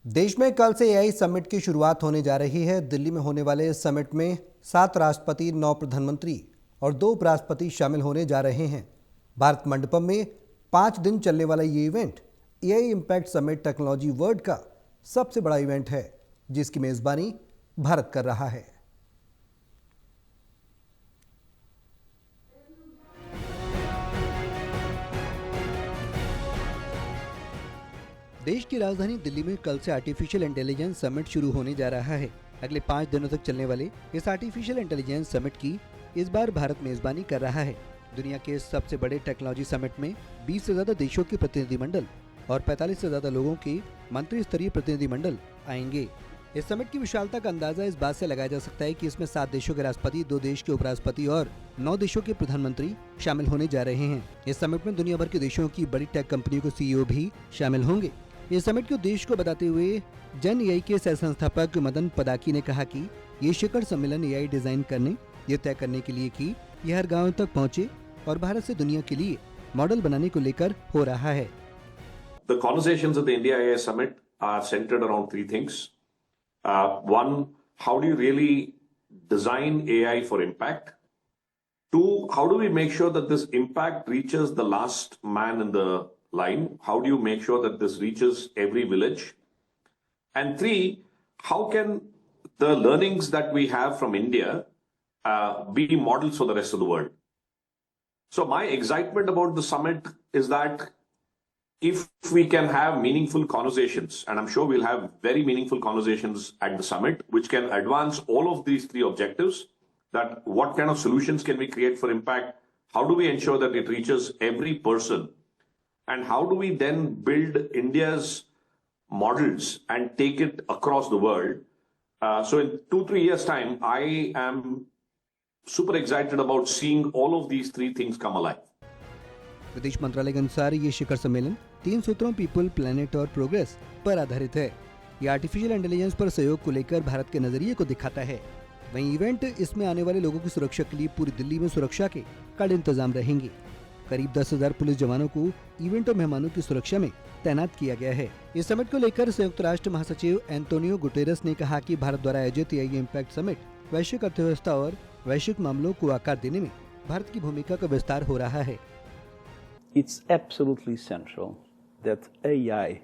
देश में कल से एआई समिट की शुरुआत होने जा रही है। दिल्ली में होने वाले इस समिट में 7 राष्ट्रपति, 9 प्रधानमंत्री और 2 उपराष्ट्रपति शामिल होने जा रहे हैं। भारत मंडपम में 5 दिन चलने वाला ये event AI impact summit technology world का सबसे बड़ा इवेंट है, जिसकी मेजबानी भारत कर रहा है। देश की राजधानी दिल्ली में कल से आर्टिफिशियल इंटेलिजेंस समिट शुरू होने जा रहा है। अगले 5 दिनों तक चलने वाले इस आर्टिफिशियल इंटेलिजेंस समिट की इस बार भारत मेजबानी कर रहा है। दुनिया के सबसे बड़े टेक्नोलॉजी समिट में 20 से ज्यादा देशों के प्रतिनिधिमंडल और 45 से ज्यादा लोगों के मंत्री स्तरीय प्रतिनिधिमंडल आएंगे। इस समिट की विशालता का अंदाजा इस बात से लगाया जा सकता है कि इसमें 7 देशों के राष्ट्रपति, 2 देश के उपराष्ट्रपति और 9 देशों के प्रधानमंत्री शामिल होने जा रहे हैं। इस समिट में दुनिया भर के देशों की बड़ी टेक कंपनियों के सीईओ भी शामिल होंगे। इस समिट के उद्देश्य को बताते हुए जन एआई के सह संस्थापक मदन पदाकी ने कहा कि ये शिखर सम्मेलन एआई डिजाइन करने, ये तय करने के लिए कि यह हर गांव तक पहुंचे और भारत से दुनिया के लिए मॉडल बनाने को लेकर हो रहा है। The conversations at the India AI Summit are centered around 3 things. One, how do you really design AI for impact? 2, how do we make sure that this impact reaches the last man in the line? How do you make sure that this reaches every village? And 3, how can the learnings that we have from India be models for the rest of the world? So my excitement about the summit is that if we can have meaningful conversations, and I'm sure we'll have very meaningful conversations at the summit, which can advance all of these 3 objectives, that what kind of solutions can we create for impact? How do we ensure that it reaches every person? And how do we then build India's models and take it across the world? So in 2-3 years' time, I am super excited about seeing all of these 3 things come alive. विदेश मंत्रालय के अनुसार ये शिखर सम्मेलन 3 सूत्रों people, planet और progress पर आधारित है। ये आर्टिफिशियल इंटेलिजेंस पर सहयोग को लेकर भारत के नजरिए को दिखाता है। वहीं इवेंट इसमें आने वाले लोगों की सुरक्षा के लिए पूरी दिल्ली में सुरक्षा के कड़े इंतजाम रहेंगे। करीब 10,000 पुलिस जवानों को इवेंट और मेहमानों की सुरक्षा में तैनात किया गया है। इस समिट को लेकर संयुक्त राष्ट्र महासचिव एंटोनियो गुटेरेस ने कहा कि भारत द्वारा आयोजित एआई इम्पैक्ट समिट वैश्विक अर्थव्यवस्था और वैश्विक मामलों को आकार देने में भारत की भूमिका का विस्तार हो रहा है। It's absolutely essential that AI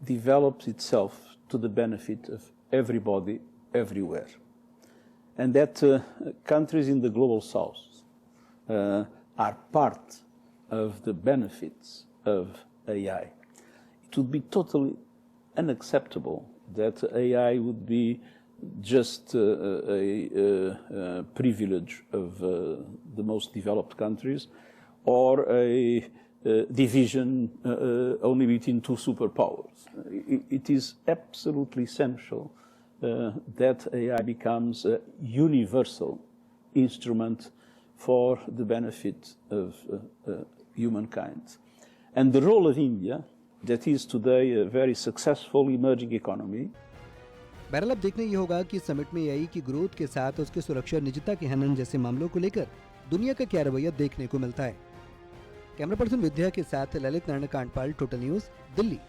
develops itself to the benefit of everybody, everywhere. And that countries in the global south are part of the benefits of AI. It would be totally unacceptable that AI would be just a privilege of the most developed countries, or a division only between 2 superpowers. It is absolutely essential that AI becomes a universal instrument for the benefit of humankind. And the role of India, that is today a very successful emerging economy. बहरहाल अब देखना ये होगा कि summit में AI की growth के साथ उसकी सुरक्षा और निजता के हनन जैसे मामलों को लेकर दुनिया का क्या रवैया देखने को मिलता है। कैमरा पर्सन विद्या के साथ ललित नारायण कांडपाल, टोटल न्यूज़, दिल्ली।